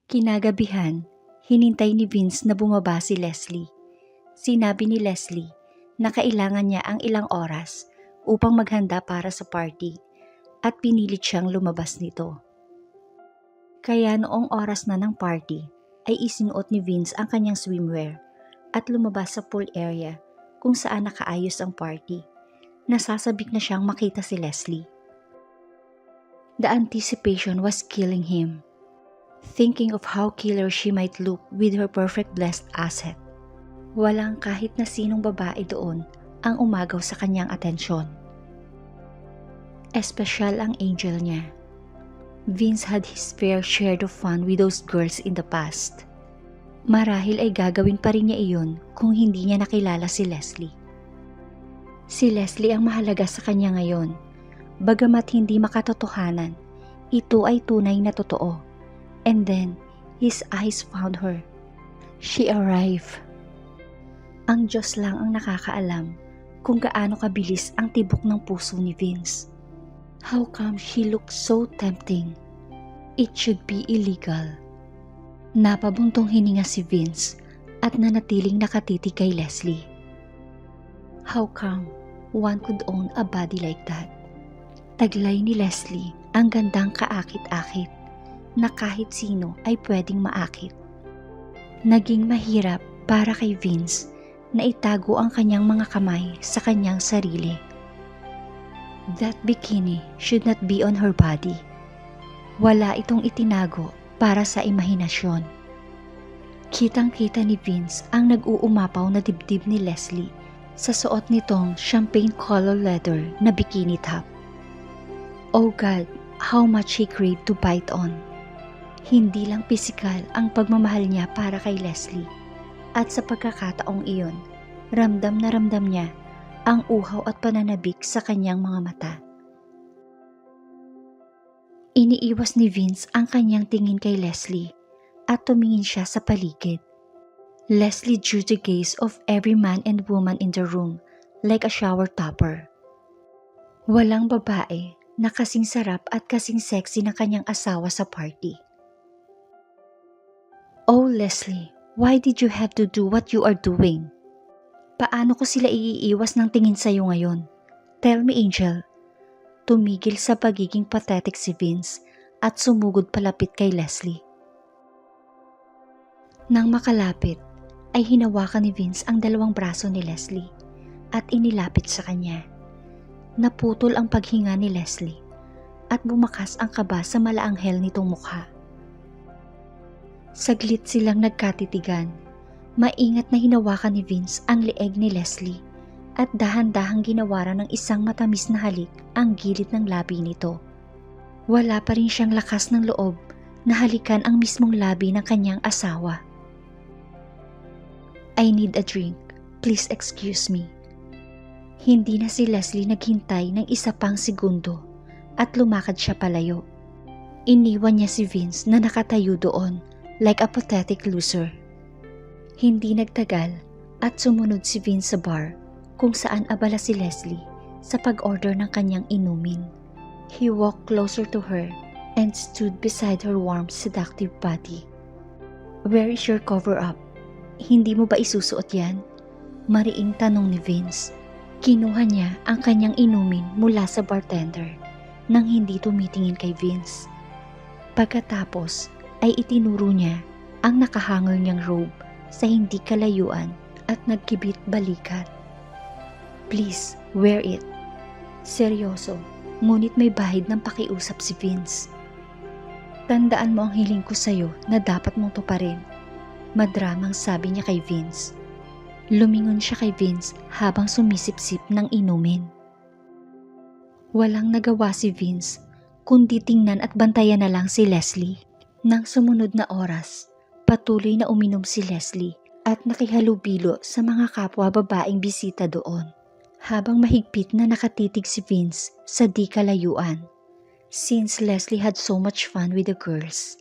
Kinagabihan, hinintay ni Vince na bumaba si Leslie. Sinabi ni Leslie na kailangan niya ang ilang oras upang maghanda para sa party at pinilit siyang lumabas nito. Kaya noong oras na ng party ay isinuot ni Vince ang kanyang swimwear at lumabas sa pool area kung saan nakaayos ang party. Nasasabik na siyang makita si Leslie. The anticipation was killing him. Thinking of how killer she might look with her perfect blessed asset. Walang kahit na sinong babae doon ang umagaw sa kanyang atensyon. Espesyal ang angel niya. Vince had his fair share of fun with those girls in the past. Marahil ay gagawin pa rin niya iyon kung hindi niya nakilala si Leslie. Si Leslie ang mahalaga sa kanya ngayon. Bagamat hindi makatotohanan, ito ay tunay na totoo. And then, his eyes found her. She arrived. Ang Diyos lang ang nakakaalam kung gaano kabilis ang tibok ng puso ni Vince. How come she looked so tempting? It should be illegal. Napabuntong hininga si Vince at nanatiling nakatitig kay Leslie. How come one could own a body like that? Taglay ni Leslie ang gandang kaakit-akit na kahit sino ay pwedeng maakit. Naging mahirap para kay Vince na itago ang kanyang mga kamay sa kanyang sarili. That bikini should not be on her body. Wala itong itinago para sa imahinasyon. Kitang-kita ni Vince ang nag-uumapaw na dibdib ni Leslie sa suot nitong champagne color leather na bikini top. Oh God, how much he craved to bite on. Hindi lang pisikal ang pagmamahal niya para kay Leslie. At sa pagkakataong iyon, ramdam na ramdam niya ang uhaw at pananabik sa kanyang mga mata. Iniiwas ni Vince ang kanyang tingin kay Leslie at tumingin siya sa paligid. Leslie drew the gaze of every man and woman in the room like a shower topper. Walang babae na kasing sarap at kasing sexy ng kanyang asawa sa party. Oh Leslie, why did you have to do what you are doing? Paano ko sila iiiwas ng tingin sa'yo ngayon? Tell me, Angel. Tumigil sa pagiging pathetic si Vince at sumugod palapit kay Leslie. Nang makalapit, ay hinawakan ni Vince ang dalawang braso ni Leslie at inilapit sa kanya. Naputol ang paghinga ni Leslie at bumakas ang kaba sa malaanghel nitong mukha. Saglit silang nagkatitigan. Maingat na hinawakan ni Vince ang leeg ni Leslie at dahan-dahang ginawaran ng isang matamis na halik ang gilid ng labi nito. Wala pa rin siyang lakas ng loob na halikan ang mismong labi ng kanyang asawa. I need a drink. Please excuse me. Hindi na si Leslie naghintay ng isa pang segundo at lumakad siya palayo. Iniwan niya si Vince na nakatayo doon like a pathetic loser. Hindi nagtagal at sumunod si Vince sa bar kung saan abala si Leslie sa pag-order ng kanyang inumin. He walked closer to her and stood beside her warm, seductive body. Where is your cover-up? Hindi mo ba isusuot yan? Mariing tanong ni Vince. Kinuha niya ang kanyang inumin mula sa bartender nang hindi tumitingin kay Vince. Pagkatapos ay itinuro niya ang nakahangol niyang robe sa hindi kalayuan at nagkibit balikat. Please, wear it. Seryoso, ngunit may bahid ng pakiusap si Vince. Tandaan mo ang hiling ko sa'yo na dapat mong tuparin. Madramang sabi niya kay Vince. Lumingon siya kay Vince habang sumisip-sip ng inumin. Walang nagawa si Vince kundi tingnan at bantayan na lang si Leslie. Nang sumunod na oras, patuloy na uminom si Leslie at nakihalubilo sa mga kapwa babaeng bisita doon. Habang mahigpit na nakatitig si Vince sa di kalayuan. Since Leslie had so much fun with the girls,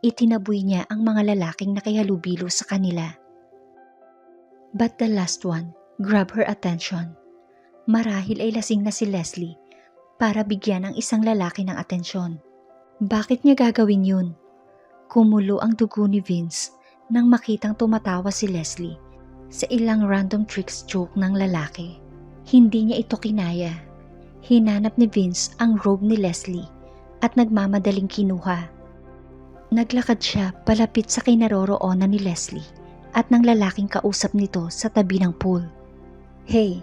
itinaboy niya ang mga lalaking nakihalubilo sa kanila. But the last one grabbed her attention. Marahil ay lasing na si Leslie para bigyan ng isang lalaki ng atensyon. Bakit niya gagawin yun? Kumulo ang dugo ni Vince nang makitang tumatawa si Leslie sa ilang random tricks joke ng lalaki. Hindi niya ito kinaya. Hinanap ni Vince ang robe ni Leslie at nagmamadaling kinuha. Naglakad siya palapit sa kinaroroonan ni Leslie at ng lalaking kausap nito sa tabi ng pool. "Hey,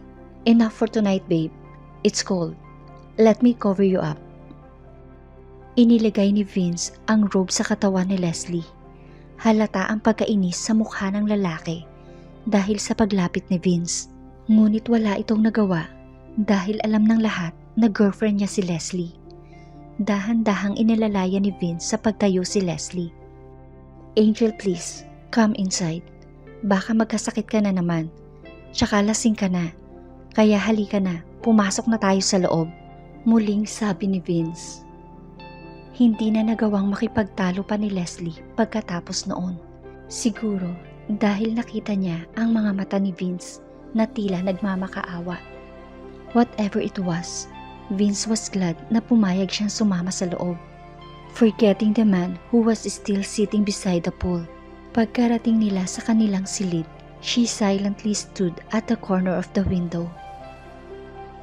enough for tonight, babe. It's cold. Let me cover you up." Inilagay ni Vince ang robe sa katawan ni Leslie. Halata ang pagkainis sa mukha ng lalaki dahil sa paglapit ni Vince. Ngunit wala itong nagawa dahil alam ng lahat na girlfriend niya si Leslie. Dahan-dahang inilalaya ni Vince sa pagtayo si Leslie. "Angel, please, come inside. Baka magkasakit ka na naman. Tsaka lasing ka na. Kaya halika na, pumasok na tayo sa loob." Muling sabi ni Vince. Hindi na nagawang makipagtalo pa ni Leslie pagkatapos noon. Siguro dahil nakita niya ang mga mata ni Vince na tila nagmamakaawa. Whatever it was, Vince was glad na pumayag siyang sumama sa loob. Forgetting the man who was still sitting beside the pool. Pagkarating nila sa kanilang silid, she silently stood at the corner of the window.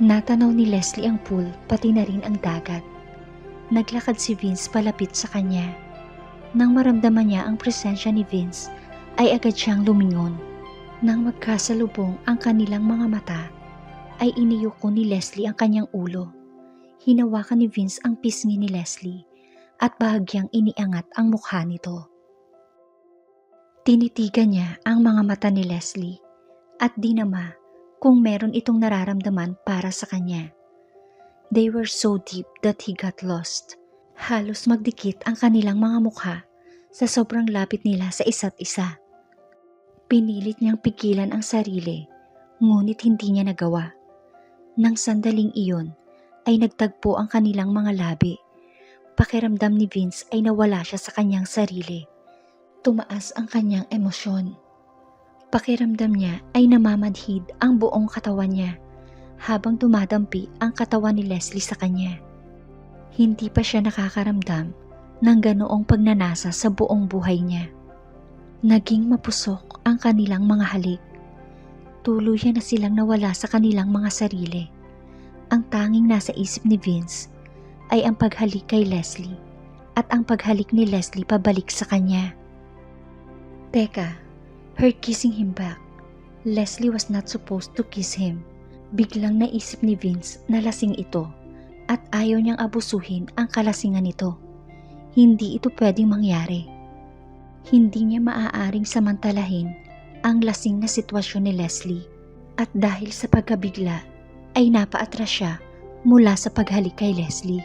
Natanaw ni Leslie ang pool pati na rin ang dagat. Naglakad si Vince palapit sa kanya. Nang maramdaman niya ang presensya ni Vince, ay agad siyang lumingon. Nang magkasalubong ang kanilang mga mata, ay iniyuko ni Leslie ang kanyang ulo. Hinawakan ni Vince ang pisngi ni Leslie at bahagyang iniangat ang mukha nito. Tinitigan niya ang mga mata ni Leslie at dinama kung meron itong nararamdaman para sa kanya. They were so deep that he got lost. Halos magdikit ang kanilang mga mukha sa sobrang lapit nila sa isa't isa. Pinilit niyang pigilan ang sarili, ngunit hindi niya nagawa. Nang sandaling iyon, ay nagtagpo ang kanilang mga labi. Pakiramdam ni Vince ay nawala siya sa kanyang sarili. Tumaas ang kanyang emosyon. Pakiramdam niya ay namamanhid ang buong katawan niya habang dumadampi ang katawan ni Leslie sa kanya. Hindi pa siya nakakaramdam ng ganoong pagnanasa sa buong buhay niya. Naging mapusok ang kanilang mga halik. Tuluyan na silang nawala sa kanilang mga sarili. Ang tanging nasa isip ni Vince ay ang paghalik kay Leslie at ang paghalik ni Leslie pabalik sa kanya. Teka, her kissing him back. Leslie was not supposed to kiss him. Biglang naisip ni Vince na lasing ito at ayaw niyang abusuhin ang kalasingan nito. Hindi ito pwedeng mangyari. Hindi niya maaaring samantalahin ang lasing na sitwasyon ni Leslie at dahil sa pagkabigla ay napaatras siya mula sa paghalik kay Leslie.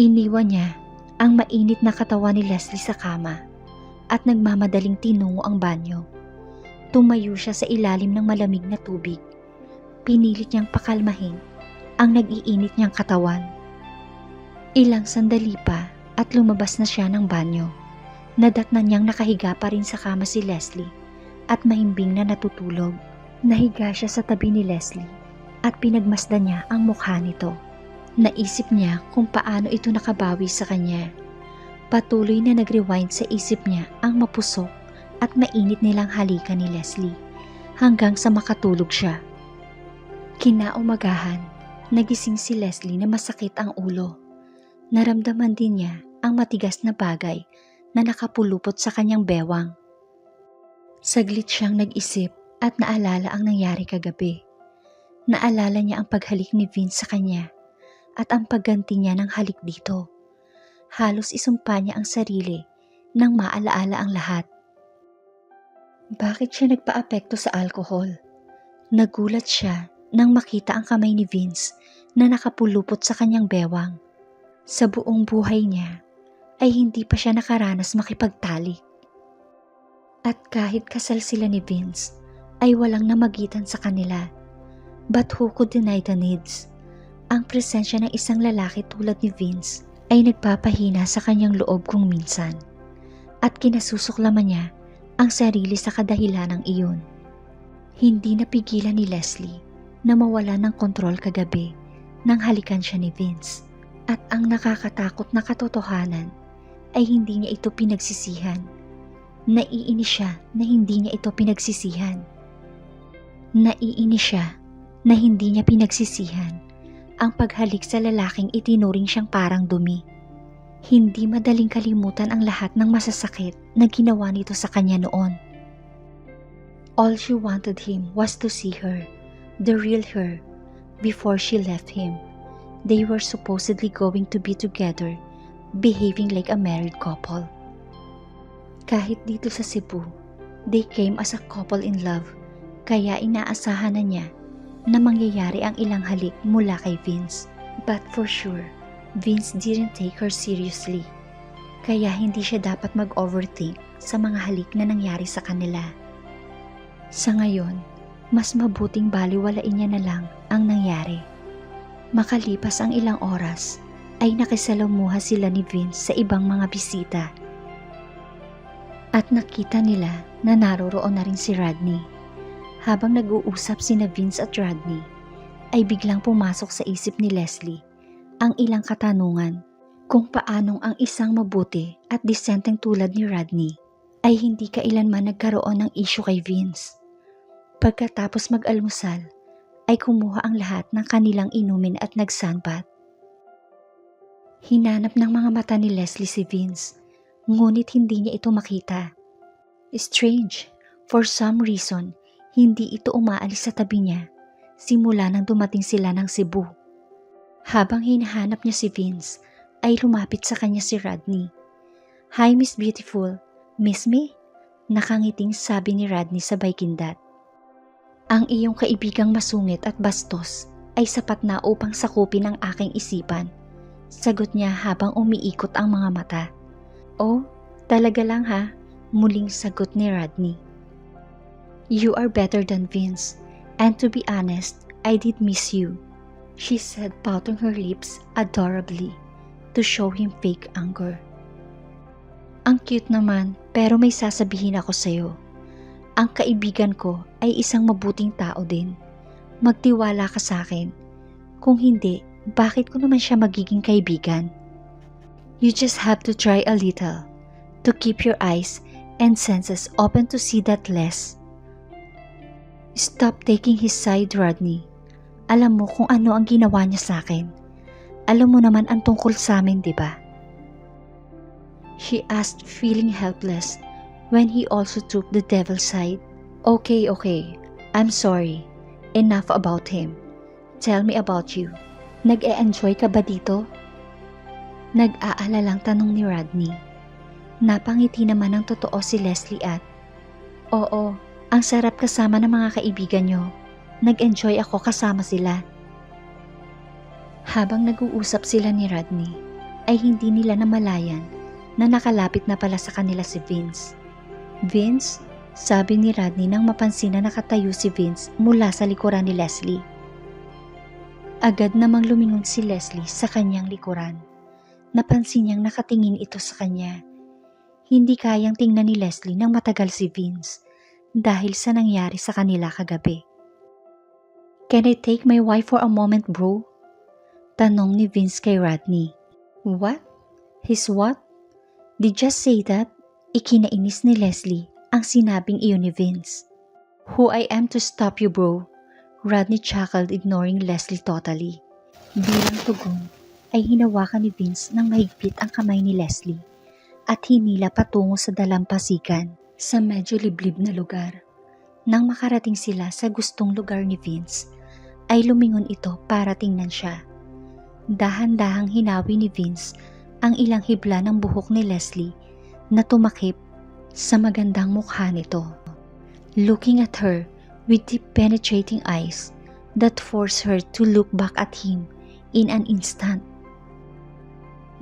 Iniwan niya ang mainit na katawan ni Leslie sa kama at nagmamadaling tinungo ang banyo. Tumayo siya sa ilalim ng malamig na tubig. Pinilit niyang pakalmahin ang nag-iinit niyang katawan. Ilang sandali pa at lumabas na siya ng banyo. Nadatnan niyang nakahiga pa rin sa kama si Leslie at mahimbing na natutulog. Nahiga siya sa tabi ni Leslie at pinagmasdan niya ang mukha nito. Naisip niya kung paano ito nakabawi sa kanya. Patuloy na nag-rewind sa isip niya ang mapusok at mainit nilang halikan ni Leslie hanggang sa makatulog siya. Kinaumagahan, nagising si Leslie na masakit ang ulo. Naramdaman din niya ang matigas na bagay na nakapulupot sa kanyang bewang. Saglit siyang nag-isip at naalala ang nangyari kagabi. Naalala niya ang paghalik ni Vince sa kanya at ang pagganti niya ng halik dito. Halos isumpa niya ang sarili nang maalaala ang lahat. Bakit siya nagpa-apekto sa alcohol? Nagulat siya nang makita ang kamay ni Vince na nakapulupot sa kanyang bewang. Sa buong buhay niya ay hindi pa siya nakaranas makipagtalik. At kahit kasal sila ni Vince ay walang namagitan sa kanila. But who could deny the needs? Ang presensya ng isang lalaki tulad ni Vince ay nagpapahina sa kanyang loob kung minsan. At kinasusuklaman niya ang sarili sa kadahilanang iyon. Hindi napigilan ni Leslie na mawala ng kontrol kagabi nang halikan siya ni Vince. At ang nakakatakot na katotohanan ay hindi niya ito pinagsisihan. Naiinis siya na hindi niya ito pinagsisihan. Naiinis siya na hindi niya pinagsisihan ang paghalik sa lalaking itinuring siyang parang dumi. Hindi madaling kalimutan ang lahat ng masasakit na ginawa nito sa kanya noon. All she wanted him was to see her, the real her, before she left him. They were supposedly going to be together, behaving like a married couple. Kahit dito sa Cebu, they came as a couple in love, kaya inaasahan na niya na mangyayari ang ilang halik mula kay Vince. But for sure, Vince didn't take her seriously, kaya hindi siya dapat mag-overthink sa mga halik na nangyari sa kanila. Sa ngayon, mas mabuting baliwalain niya na lang ang nangyari. Makalipas ang ilang oras, ay nakisalamuha sila ni Vince sa ibang mga bisita. At nakita nila na naroroon na rin si Rodney. Habang nag-uusap sina Vince at Rodney, ay biglang pumasok sa isip ni Leslie ang ilang katanungan kung paanong ang isang mabuti at disenteng tulad ni Rodney ay hindi kailanman nagkaroon ng issue kay Vince. Pagkatapos mag-almusal, ay kumuha ang lahat ng kanilang inumin at nagsanbat. Hinanap ng mga mata ni Leslie si Vince, ngunit hindi niya ito makita. Strange, for some reason, hindi ito umaalis sa tabi niya simula nang dumating sila ng Cebu. Habang hinahanap niya si Vince, ay lumapit sa kanya si Rodney. "Hi Miss Beautiful, miss me?" Nakangiting sabi ni Rodney sabay kindat. "Ang iyong kaibigang masungit at bastos ay sapat na upang sakupin ang aking isipan," sagot niya habang umiikot ang mga mata. "Oh, talaga lang ha?" muling sagot ni Rodney. "You are better than Vince, and to be honest, I did miss you," she said, pouting her lips adorably to show him fake anger. "Ang cute naman, pero may sasabihin ako sa'yo. Ang kaibigan ko ay isang mabuting tao din. Magtiwala ka sa akin. Kung hindi, bakit ko naman siya magiging kaibigan? You just have to try a little, to keep your eyes and senses open to see that less." "Stop taking his side, Rodney. Alam mo kung ano ang ginawa niya sa akin. Alam mo naman ang tungkol sa amin, di ba?" She asked, feeling helpless when he also took the devil's side. Okay, I'm sorry. Enough about him. Tell me about you. Nag-e-enjoy ka ba dito? Nag-aalalang tanong ni Rodney. Napangiti naman ng totoo si Leslie at, "Oo, ang sarap kasama ng mga kaibigan niyo. Nag-enjoy ako kasama sila." Habang nag-uusap sila ni Rodney, ay hindi nila namalayan na nakalapit na pala sa kanila si Vince. "Vince?" sabi ni Rodney nang mapansin na nakatayo si Vince mula sa likuran ni Leslie. Agad namang lumingon si Leslie sa kanyang likuran. Napansin niyang nakatingin ito sa kanya. Hindi kayang tingnan ni Leslie nang matagal si Vince dahil sa nangyari sa kanila kagabi. "Can I take my wife for a moment, bro?" tanong ni Vince kay Rodney. "What? His what? Did you just say that?" Ikinainis ni Leslie ang sinabing iyon ni Vince. "Who I am to stop you, bro?" Rodney chuckled, ignoring Leslie totally. Bilang tugon, ay hinawakan ni Vince ng mahigpit ang kamay ni Leslie at hinila patungo sa dalampasigan sa medyo liblib na lugar. Nang makarating sila sa gustong lugar ni Vince, ay lumingon ito para tingnan siya. Dahan-dahang hinawi ni Vince ang ilang hibla ng buhok ni Leslie na tumakip sa magandang mukha nito. Looking at her with deep penetrating eyes that forced her to look back at him in an instant.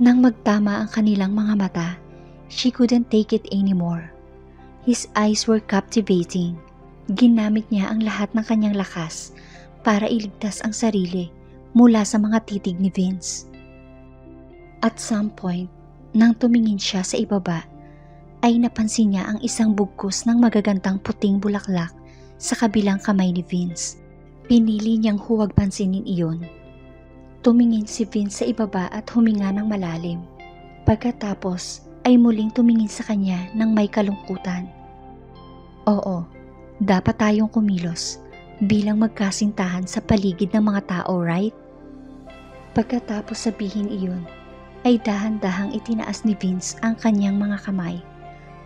Nang magtama ang kanilang mga mata, she couldn't take it anymore. His eyes were captivating. Ginamit niya ang lahat ng kanyang lakas para iligtas ang sarili mula sa mga titig ni Vince. At some point, nang tumingin siya sa ibaba, ay napansin niya ang isang bugkos ng magagandang puting bulaklak sa kabilang kamay ni Vince. Pinili niyang huwag pansinin iyon. Tumingin si Vince sa ibaba at huminga ng malalim. Pagkatapos ay muling tumingin sa kanya ng may kalungkutan. Oo, dapat tayong kumilos bilang magkasintahan sa paligid ng mga tao, right? Pagkatapos sabihin iyon, ay dahan-dahang itinaas ni Vince ang kanyang mga kamay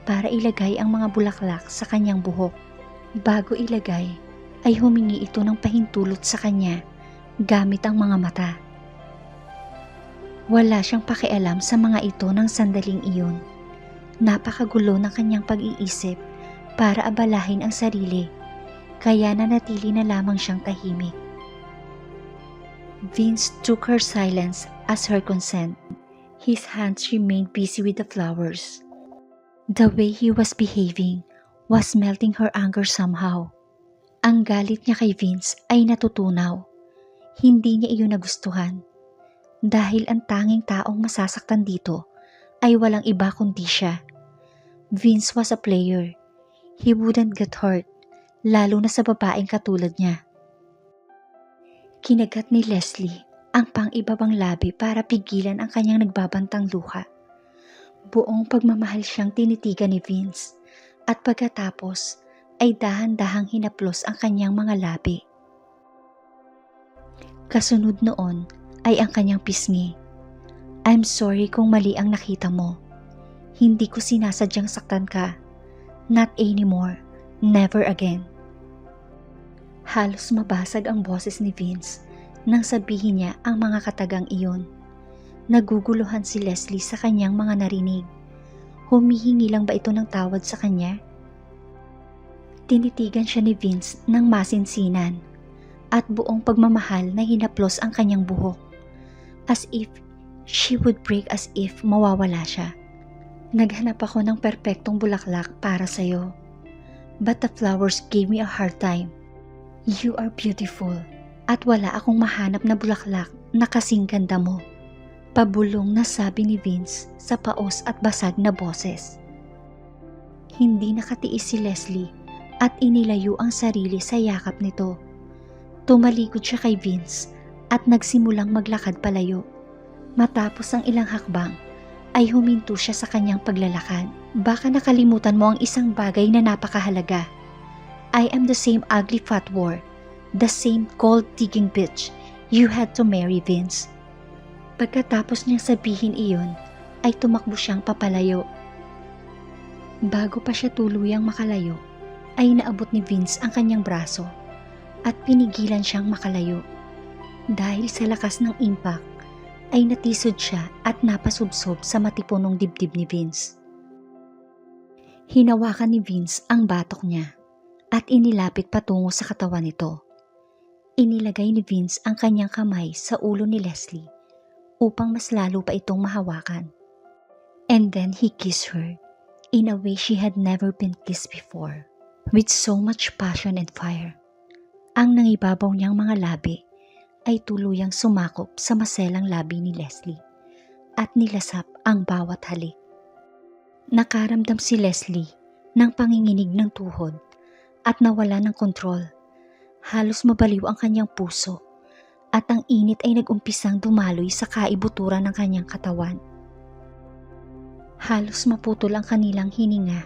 para ilagay ang mga bulaklak sa kanyang buhok. Bago ilagay, ay humingi ito ng pahintulot sa kanya gamit ang mga mata. Wala siyang pakialam sa mga ito ng sandaling iyon. Napakagulo ng kanyang pag-iisip para abalahin ang sarili, kaya nanatili na lamang siyang tahimik. Vince took her silence as her consent. His hands remained busy with the flowers. The way he was behaving was melting her anger somehow. Ang galit niya kay Vince ay natutunaw. Hindi niya iyon nagustuhan. Dahil ang tanging taong masasaktan dito ay walang iba kundi siya. Vince was a player. He wouldn't get hurt, lalo na sa babaeng katulad niya. Kinagat ni Leslie ang pang-ibabang labi para pigilan ang kanyang nagbabantang luha. Buong pagmamahal siyang tinitigan ni Vince at pagkatapos ay dahan-dahang hinaplos ang kanyang mga labi. Kasunod noon ay ang kanyang pisngi. I'm sorry kung mali ang nakita mo. Hindi ko sinasadyang saktan ka. Not anymore. Never again. Halos mabasag ang boses ni Vince nang sabihin niya ang mga katagang iyon. Naguguluhan si Leslie sa kanyang mga narinig. Humihingi lang ba ito ng tawad sa kanya? Tinitigan siya ni Vince ng masinsinan at buong pagmamahal na hinaplos ang kanyang buhok. As if she would break, as if mawawala siya. Naghanap ako ng perpektong bulaklak para sa'yo. But the flowers gave me a hard time. You are beautiful. At wala akong mahanap na bulaklak na kasing ganda mo. Pabulong na sabi ni Vince sa paos at basag na boses. Hindi nakatiis si Leslie at inilayo ang sarili sa yakap nito. Tumalikod siya kay Vince at nagsimulang maglakad palayo. Matapos ang ilang hakbang ay huminto siya sa kanyang paglalakad. Baka nakalimutan mo ang isang bagay na napakahalaga. I am the same ugly fat whore. The same gold-digging bitch you had to marry, Vince. Pagkatapos niyang sabihin iyon, ay tumakbo siyang papalayo. Bago pa siya tuluyang makalayo, ay naabot ni Vince ang kanyang braso at pinigilan siyang makalayo. Dahil sa lakas ng impact, ay natisod siya at napasubsob sa matipunong dibdib ni Vince. Hinawakan ni Vince ang batok niya at inilapit patungo sa katawan nito. Inilagay ni Vince ang kanyang kamay sa ulo ni Leslie upang mas lalo pa itong mahawakan. And then he kissed her in a way she had never been kissed before, with so much passion and fire. Ang nangibabaw niyang mga labi ay tuluyang sumakop sa maselang labi ni Leslie at nilasap ang bawat halik. Nakaramdam si Leslie ng panginginig ng tuhod at nawala ng kontrol. Halos mabaliw ang kanyang puso at ang init ay nag-umpisang dumaloy sa kaibuturan ng kanyang katawan. Halos maputol ang kanilang hininga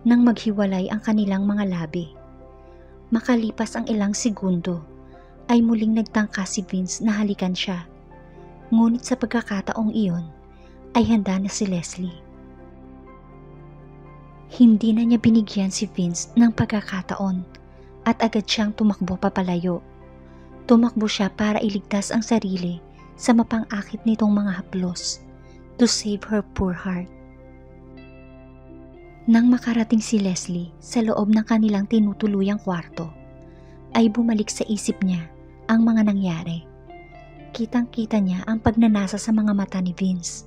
nang maghiwalay ang kanilang mga labi. Makalipas ang ilang segundo ay muling nagtangka si Vince na halikan siya. Ngunit sa pagkakataong iyon ay handa na si Leslie. Hindi na niya binigyan si Vince ng pagkakataon at agad siyang tumakbo papalayo. Tumakbo siya para iligtas ang sarili sa mapang-akit nitong mga haplos to save her poor heart. Nang makarating si Leslie sa loob ng kanilang tinutuluyang kwarto, ay bumalik sa isip niya ang mga nangyari. Kitang-kita niya ang pagnanasa sa mga mata ni Vince.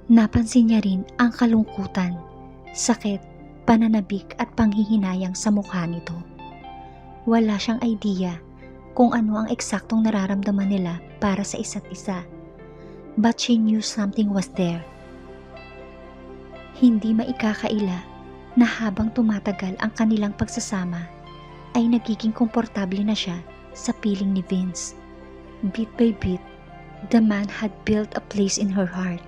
Napansin niya rin ang kalungkutan, sakit, pananabik at panghihinayang sa mukha nito. Wala siyang idea kung ano ang eksaktong nararamdaman nila para sa isa't isa. But she knew something was there. Hindi maikakaila na habang tumatagal ang kanilang pagsasama, ay nagiging komportable na siya sa piling ni Vince. Bit by bit, the man had built a place in her heart.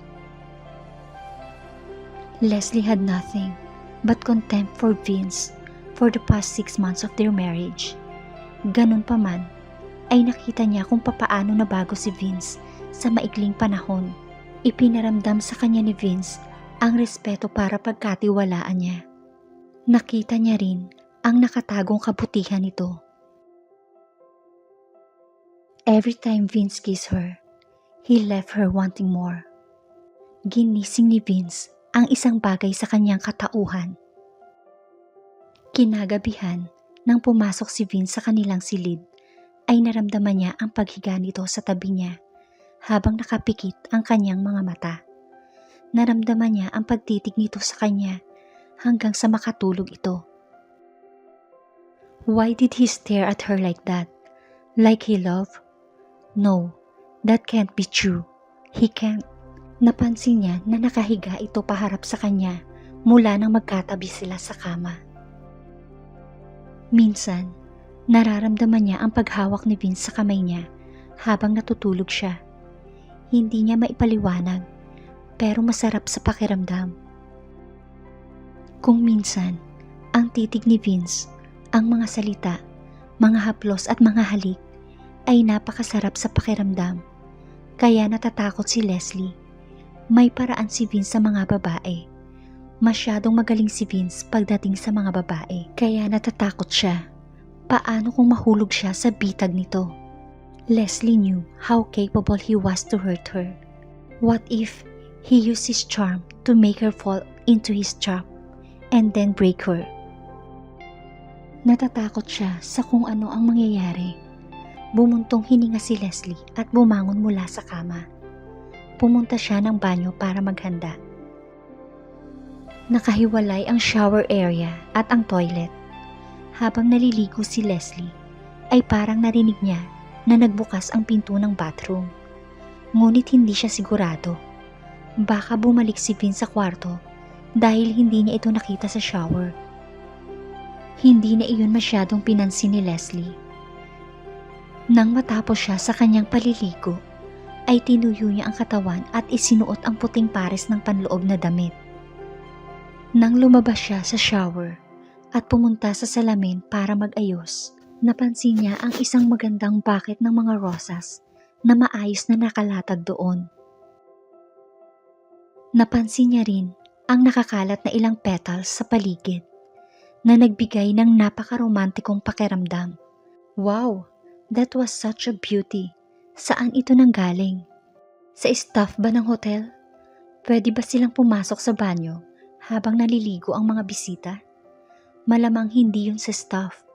Leslie had nothing but contempt for Vince for the past 6 months of their marriage. Ganun pa man, ay nakita niya kung papaano nabago si Vince sa maikling panahon. Ipinaramdam sa kanya ni Vince ang respeto para pagkatiwalaan niya. Nakita niya rin ang nakatagong kabutihan nito. Every time Vince kissed her, he left her wanting more. Ginising ni Vince ang isang bagay sa kanyang katauhan. Kinagabihan, nang pumasok si Vince sa kanilang silid, ay naramdaman niya ang paghiga nito sa tabi niya habang nakapikit ang kanyang mga mata. Naramdaman niya ang pagtitig nito sa kanya hanggang sa makatulog ito. Why did he stare at her like that? Like he loved? No, that can't be true. He can't. Napansin niya na nakahiga ito paharap sa kanya mula nang magkatabi sila sa kama. Minsan, nararamdaman niya ang paghawak ni Vince sa kamay niya habang natutulog siya. Hindi niya maipaliwanag, pero masarap sa pakiramdam. Kung minsan, ang titig ni Vince, ang mga salita, mga haplos at mga halik ay napakasarap sa pakiramdam. Kaya natatakot si Leslie. May paraan si Vince sa mga babae. Masyadong magaling si Vince pagdating sa mga babae. Kaya natatakot siya. Paano kung mahulog siya sa bitag nito? Leslie knew how capable he was to hurt her. What if he used his charm to make her fall into his trap and then break her? Natatakot siya sa kung ano ang mangyayari. Bumuntong hininga si Leslie at bumangon mula sa kama. Pumunta siya ng banyo para maghanda. Nakahiwalay ang shower area at ang toilet. Habang naliligo si Leslie, ay parang narinig niya na nagbukas ang pinto ng bathroom. Ngunit hindi siya sigurado. Baka bumalik si Vince sa kwarto dahil hindi niya ito nakita sa shower. Hindi na iyon masyadong pinansin ni Leslie. Nang matapos siya sa kanyang paliligo, ay tinuyo niya ang katawan at isinuot ang puting pares ng panloob na damit. Nang lumabas siya sa shower at pumunta sa salamin para mag-ayos, napansin niya ang isang magandang bucket ng mga rosas na maayos na nakalatag doon. Napansin niya rin ang nakakalat na ilang petals sa paligid na nagbigay ng napaka-romantikong pakiramdam. Wow! That was such a beauty. Saan ito nanggaling? Sa staff ba ng hotel? Pwede ba silang pumasok sa banyo habang naliligo ang mga bisita? Malamang hindi yun sa staff.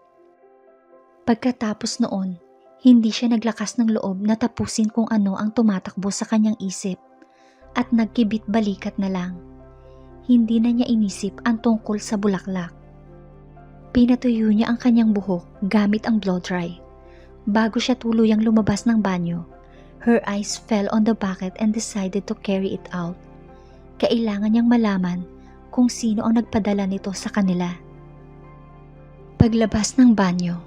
Pagkatapos noon, hindi siya naglakas ng loob na tapusin kung ano ang tumatakbo sa kanyang isip at nagkibit balikat na lang. Hindi na niya inisip ang tungkol sa bulaklak. Pinatuyo niya ang kanyang buhok gamit ang blow dry. Bago siya tuluyang lumabas ng banyo, her eyes fell on the bucket and decided to carry it out. Kailangan niyang malaman kung sino ang nagpadala nito sa kanila. Paglabas ng banyo,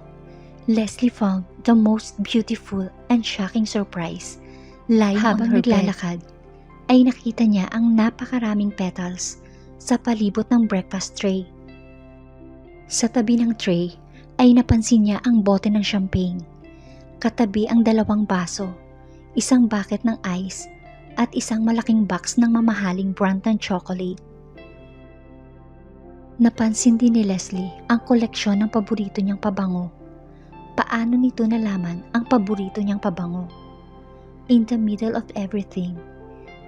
Leslie found the most beautiful and shocking surprise. Lying habang on her naglalakad, ay nakita niya ang napakaraming petals sa palibot ng breakfast tray. Sa tabi ng tray ay napansin niya ang bote ng champagne. Katabi ang 2 baso, isang bucket ng ice at isang malaking box ng mamahaling brand ng chocolate. Napansin din ni Leslie ang koleksyon ng paborito niyang pabango. Paano nito nalaman ang paborito niyang pabango? In the middle of everything,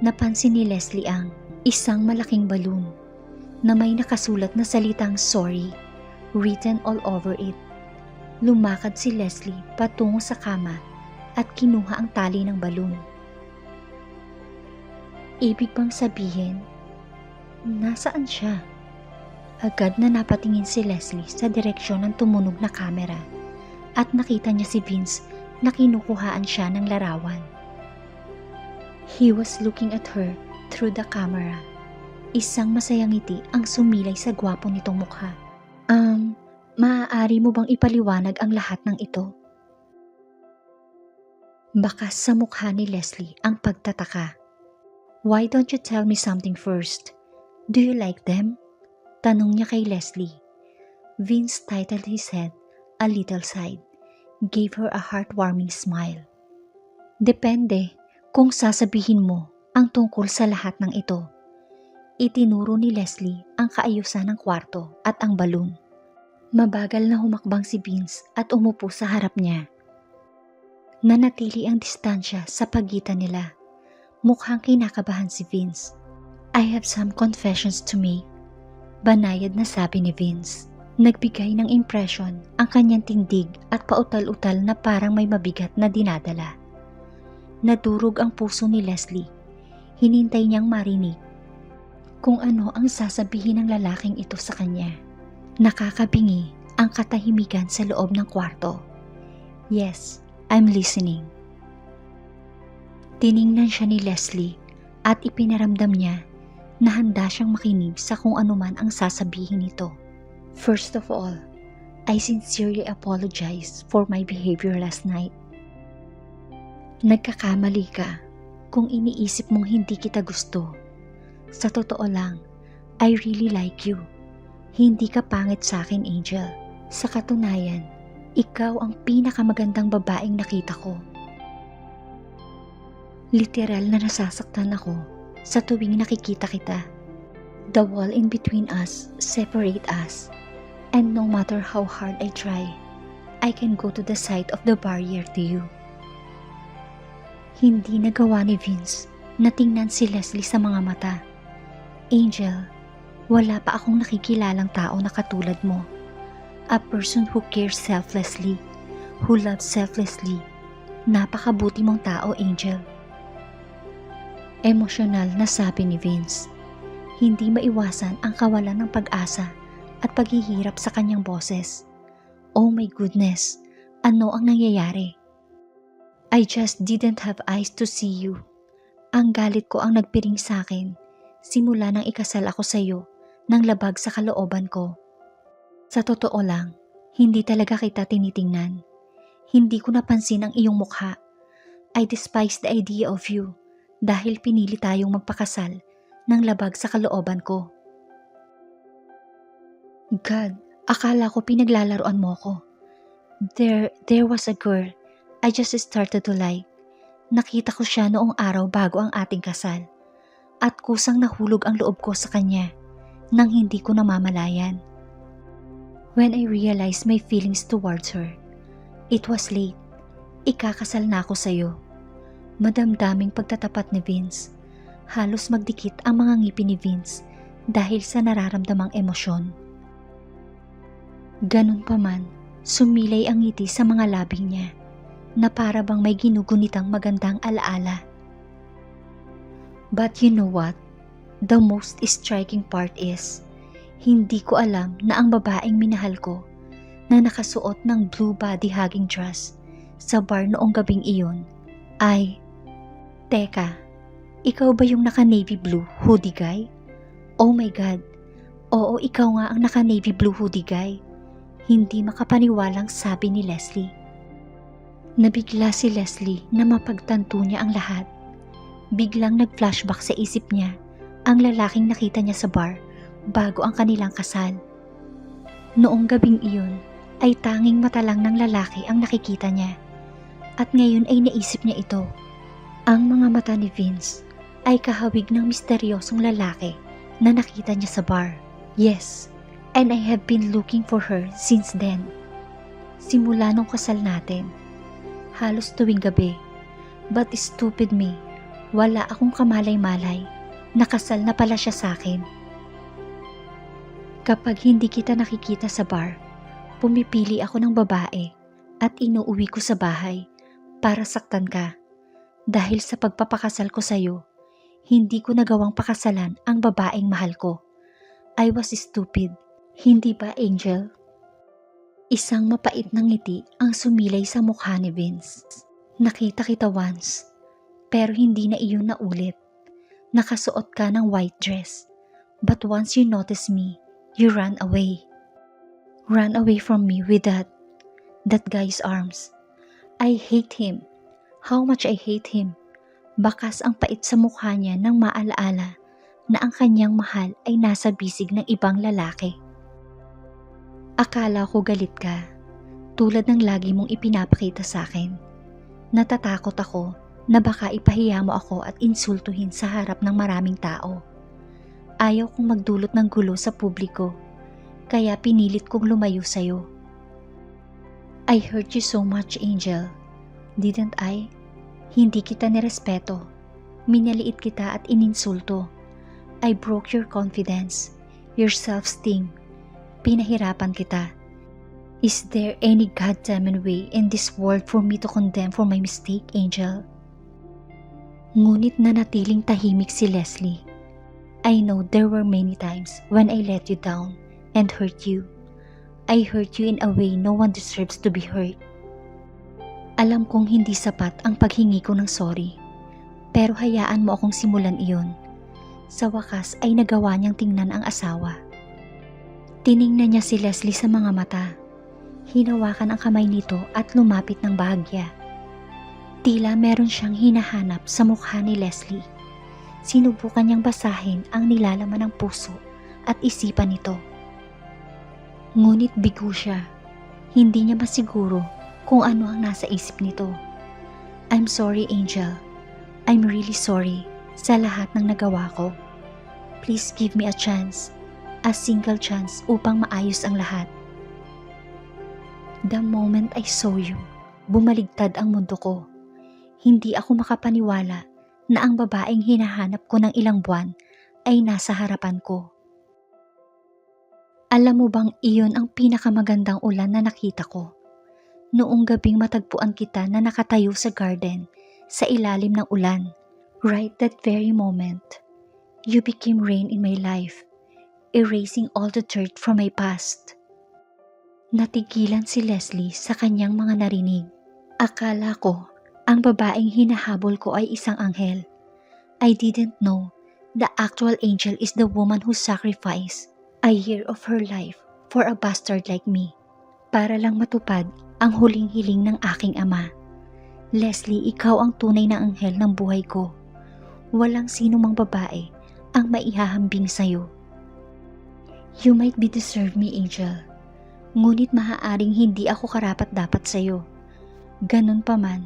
napansin ni Leslie ang isang malaking balloon na may nakasulat na salitang sorry written all over it. Lumakad si Leslie patungo sa kama at kinuha ang tali ng balon. Ibig bang sabihin, nasaan siya? Agad na napatingin si Leslie sa direksyon ng tumunog na kamera at nakita niya si Vince na kinukuhaan siya ng larawan. He was looking at her through the camera. Isang masayang ngiti ang sumilay sa gwapo nitong mukha. Maaari mo bang ipaliwanag ang lahat ng ito? Bakas sa mukha ni Leslie ang pagtataka. Why don't you tell me something first? Do you like them? Tanong niya kay Leslie. Vince titled his head a little side, gave her a heartwarming smile. Depende kung sasabihin mo ang tungkol sa lahat ng ito. Itinuro ni Leslie ang kaayusan ng kwarto at ang balon. Mabagal na humakbang si Vince at umupo sa harap niya. Nanatili ang distansya sa pagitan nila. Mukhang kinakabahan si Vince. I have some confessions to make. Banayad na sabi ni Vince. Nagbigay ng impression ang kanyang tindig at pautal-utal na parang may mabigat na dinadala. Nadurog ang puso ni Leslie. Hinintay niyang marinig kung ano ang sasabihin ng lalaking ito sa kanya. Nakakabingi ang katahimikan sa loob ng kwarto. Yes, I'm listening. Tiningnan siya ni Leslie at ipinaramdam niya na handa siyang makinig sa kung anuman ang sasabihin nito. First of all, I sincerely apologize for my behavior last night. Nagkakamali ka kung iniisip mong hindi kita gusto. Sa totoo lang, I really like you. Hindi ka pangit sa akin, Angel. Sa katunayan, ikaw ang pinakamagandang babaeng nakita ko. Literal na nasasaktan ako sa tuwing nakikita kita. The wall in between us separate us, and no matter how hard I try, I can go to the side of the barrier to you. Hindi nagawa ni Vince na tingnan si Leslie sa mga mata. Angel, wala pa akong nakikilalang tao na katulad mo. A person who cares selflessly, who loves selflessly. Napakabuti mong tao, Angel. Emosyonal na sabi ni Vince. Hindi maiwasan ang kawalan ng pag-asa at paghihirap sa kanyang boses. Oh my goodness, ano ang nangyayari? I just didn't have eyes to see you. Ang galit ko ang nagpiring sa akin. Simula nang ikasal ako sa iyo, nang labag sa kalooban ko. Sa totoo lang, hindi talaga kita tinitingnan. Hindi ko napansin ang iyong mukha. I despise the idea of you dahil pinili tayong magpakasal nang labag sa kalooban ko. God, akala ko pinaglalaroan mo ko. There was a girl I just started to like. Nakita ko siya noong araw bago ang ating kasal. At kusang nahulog ang loob ko sa kanya nang hindi ko namamalayan. When I realized my feelings towards her, it was late. Ikakasal na ako sa iyo. Madamdaming pagtatapat ni Vince. Halos magdikit ang mga ngipin ni Vince dahil sa nararamdamang emosyon. Ganun pa man, sumilay ang ngiti sa mga labi niya na para bang may ginugunitang magandang alaala. But you know what? The most striking part is, hindi ko alam na ang babaeng minahal ko na nakasuot ng blue body hugging dress sa bar noong gabing iyon ay, teka, ikaw ba yung naka-navy blue hoodie guy? Oh my God, oo ikaw nga ang naka-navy blue hoodie guy. Hindi makapaniwalang sabi ni Leslie. Nabigla si Leslie na mapagtanto niya ang lahat. Biglang nag-flashback sa isip niya ang lalaking nakita niya sa bar bago ang kanilang kasal. Noong gabing iyon ay tanging mata lang ng lalaki ang nakikita niya at ngayon ay naisip niya ito. Ang mga mata ni Vince ay kahawig ng misteryosong lalaki na nakita niya sa bar. Yes, and I have been looking for her since then. Simula nung kasal natin, halos tuwing gabi. But stupid me, wala akong kamalay-malay. Nakasal na pala siya sa akin. Kapag hindi kita nakikita sa bar, pumipili ako ng babae at inuuwi ko sa bahay para saktan ka. Dahil sa pagpapakasal ko sa iyo, hindi ko nagawang pakasalan ang babaeng mahal ko. I was stupid, hindi ba, Angel? Isang mapait na ngiti ang sumilay sa mukha ni Vince. Nakita kita once, pero hindi na iyon na ulit. Nakasuot ka ng white dress, but once you notice me, you ran away. Ran away from me with that guy's arms. I hate him. How much I hate him. Bakas ang pait sa mukha niya nang maalaala na ang kanyang mahal ay nasa bisig ng ibang lalaki. Akala ko galit ka, tulad ng lagi mong ipinapakita sa akin. Natatakot ako na baka ipahiya mo ako at insultuhin sa harap ng maraming tao. Ayaw kong magdulot ng gulo sa publiko, kaya pinilit kong lumayo sa'yo. I hurt you so much, Angel. Didn't I? Hindi kita nirespeto. Minaliit kita at ininsulto. I broke your confidence, your self-esteem. Pinahirapan kita. Is there any goddamn way in this world for me to condemn for my mistake, Angel? Ngunit nanatiling tahimik si Leslie. I know there were many times when I let you down and hurt you. I hurt you in a way no one deserves to be hurt. Alam kong hindi sapat ang paghingi ko ng sorry, pero hayaan mo akong simulan iyon. Sa wakas ay nagawa niyang tingnan ang asawa. Tiningnan niya si Leslie sa mga mata. Hinawakan ang kamay nito at lumapit ng bahagya. Tila meron siyang hinahanap sa mukha ni Leslie. Sinubukan niyang basahin ang nilalaman ng puso at isipan nito. Ngunit bigo siya. Hindi niya masiguro kung ano ang nasa isip nito. I'm sorry, Angel. I'm really sorry sa lahat ng nagawa ko. Please give me a chance. A single chance upang maayos ang lahat. The moment I saw you, bumaligtad ang mundo ko. Hindi ako makapaniwala na ang babaeng hinahanap ko ng ilang buwan ay nasa harapan ko. Alam mo bang iyon ang pinakamagandang ulan na nakita ko? Noong gabing matagpuan kita na nakatayo sa garden, sa ilalim ng ulan. Right that very moment, you became rain in my life, erasing all the dirt from my past. Natigilan si Leslie sa kanyang mga narinig. Akala ko, ang babaeng hinahabol ko ay isang anghel. I didn't know the actual angel is the woman who sacrificed a year of her life for a bastard like me, para lang matupad ang huling hiling ng aking ama. Leslie, ikaw ang tunay na anghel ng buhay ko. Walang sino mang babae ang maihahambing sa'yo. You might be deserve me, Angel. Ngunit maaaring hindi ako karapat-dapat sa'yo. Ganun pa man,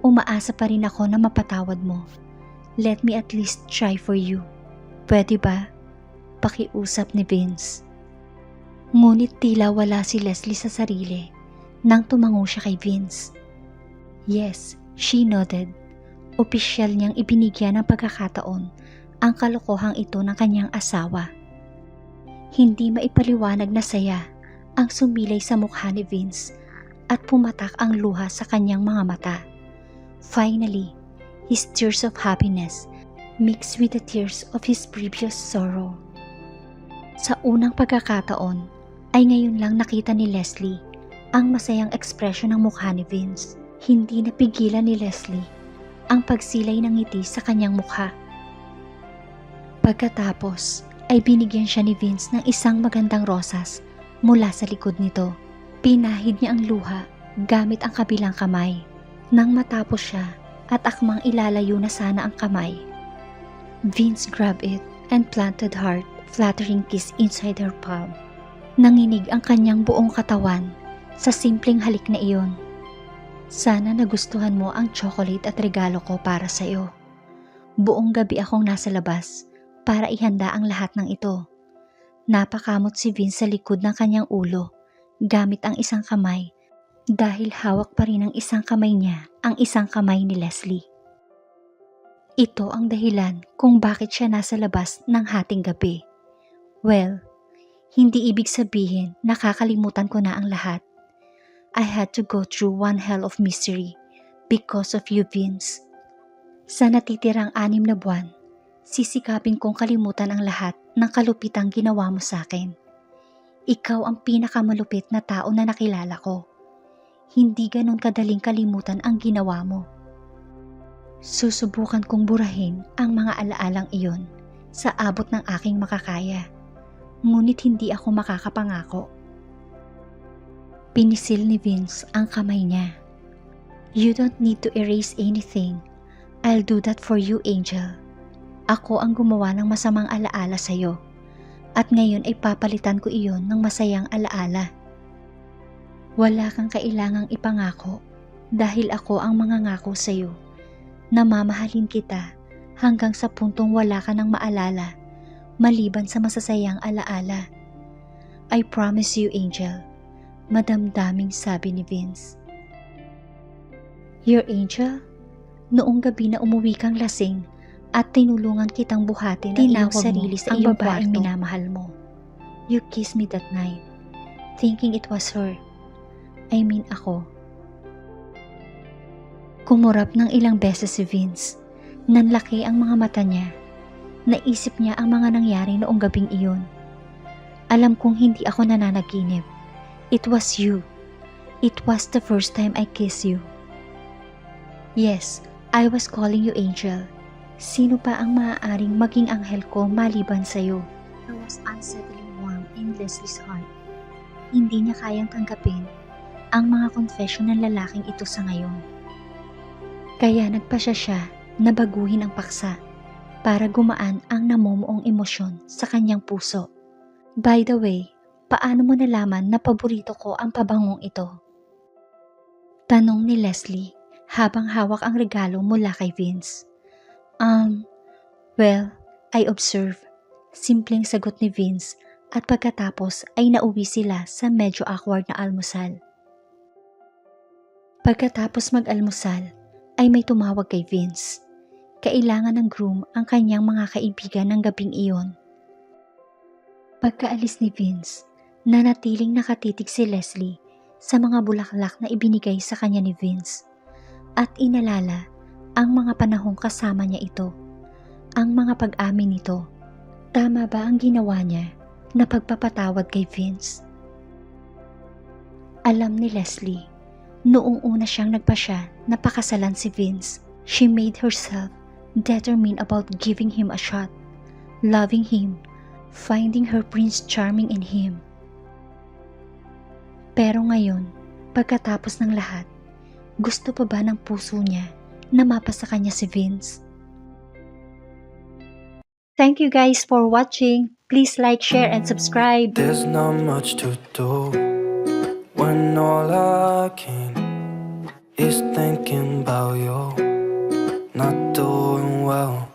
umaasa pa rin ako na mapatawad mo. Let me at least try for you. Pwede ba? Pakiusap ni Vince. Ngunit tila wala si Leslie sa sarili nang tumango siya kay Vince. Yes, she nodded. Opisyal niyang ibinigyan ng pagkakataon ang kalokohang ito ng kanyang asawa. Hindi maipaliwanag na saya ang sumilay sa mukha ni Vince at pumatak ang luha sa kanyang mga mata. Finally, his tears of happiness mixed with the tears of his previous sorrow. Sa unang pagkakataon ay ngayon lang nakita ni Leslie ang masayang ekspresyon ng mukha ni Vince. Hindi napigilan ni Leslie ang pagsilay ng ngiti sa kanyang mukha. Pagkatapos ay binigyan siya ni Vince ng isang magandang rosas mula sa likod nito. Pinahid niya ang luha gamit ang kabilang kamay. Nang matapos siya at akmang ilalayo na sana ang kamay, Vince grabbed it and planted hard, flattering kiss inside her palm. Nanginig ang kanyang buong katawan sa simpleng halik na iyon. Sana nagustuhan mo ang chocolate at regalo ko para sa iyo. Buong gabi akong nasa labas para ihanda ang lahat ng ito. Napakamot si Vince sa likod ng kanyang ulo gamit ang isang kamay dahil hawak pa rin ng isang kamay niya ang isang kamay ni Leslie. Ito ang dahilan kung bakit siya nasa labas ng hating gabi. Well, hindi ibig sabihin nakakalimutan ko na ang lahat. I had to go through one hell of misery because of you, Vince. Sa natitirang 6 na buwan, sisikapin kong kalimutan ang lahat ng kalupitang ginawa mo sa akin. Ikaw ang pinakamalupit na tao na nakilala ko. Hindi ganun kadaling kalimutan ang ginawa mo. Susubukan kong burahin ang mga alaalang iyon sa abot ng aking makakaya. Ngunit hindi ako makakapangako. Pinisil ni Vince ang kamay niya. You don't need to erase anything. I'll do that for you, Angel. Ako ang gumawa ng masamang alaala sa'yo. At ngayon ay papalitan ko iyon ng masayang alaala. Wala kang kailangang ipangako dahil ako ang mangangako sa'yo na mamahalin kita hanggang sa puntong wala ka nang maalala maliban sa masasayang alaala. I promise you, Angel, madamdaming sabi ni Vince. Your Angel? Noong gabi na umuwi kang lasing at tinulungan kitang buhatin ang iyong sarili sa iyong babaeng minamahal mo. You kissed me that night, thinking it was her. I mean ako. Kumurap ng ilang beses si Vince. Nanlaki ang mga mata niya. Naisip niya ang mga nangyari noong gabing iyon. Alam kong hindi ako nananaginip. It was you. It was the first time I kissed you. Yes, I was calling you Angel. Sino pa ang maaaring maging anghel ko maliban sa'yo? There was unsettling warmth in Leslie's heart. Hindi niya kayang tanggapin ang mga confession ng lalaking ito sa ngayon. Kaya nagpasya siya na baguhin ang paksa para gumaan ang namumuong emosyon sa kanyang puso. By the way, paano mo nalaman na paborito ko ang pabangong ito? Tanong ni Leslie habang hawak ang regalo mula kay Vince. Well, I observe. Simpleng sagot ni Vince at pagkatapos ay nauwi sila sa medyo awkward na almusal. Pagkatapos mag-almusal ay may tumawag kay Vince. Kailangan ng groom ang kanyang mga kaibigan ng gabing iyon. Pagkaalis ni Vince, nanatiling nakatitig si Leslie sa mga bulaklak na ibinigay sa kanya ni Vince at inalala ang mga panahong kasama niya ito, ang mga pag-amin nito. Tama ba ang ginawa niya na pagpapatawad kay Vince? Alam ni Leslie, noong una siyang nagpasya na pakasalan si Vince, she made herself determined about giving him a shot, loving him, finding her Prince Charming in him. Pero ngayon, pagkatapos ng lahat, gusto pa ba ng puso niya na mapa sa kanya si Vince? Thank you guys for watching. Please like, share, and subscribe. There's not much to do when all I can is thinking about you. Not doing well,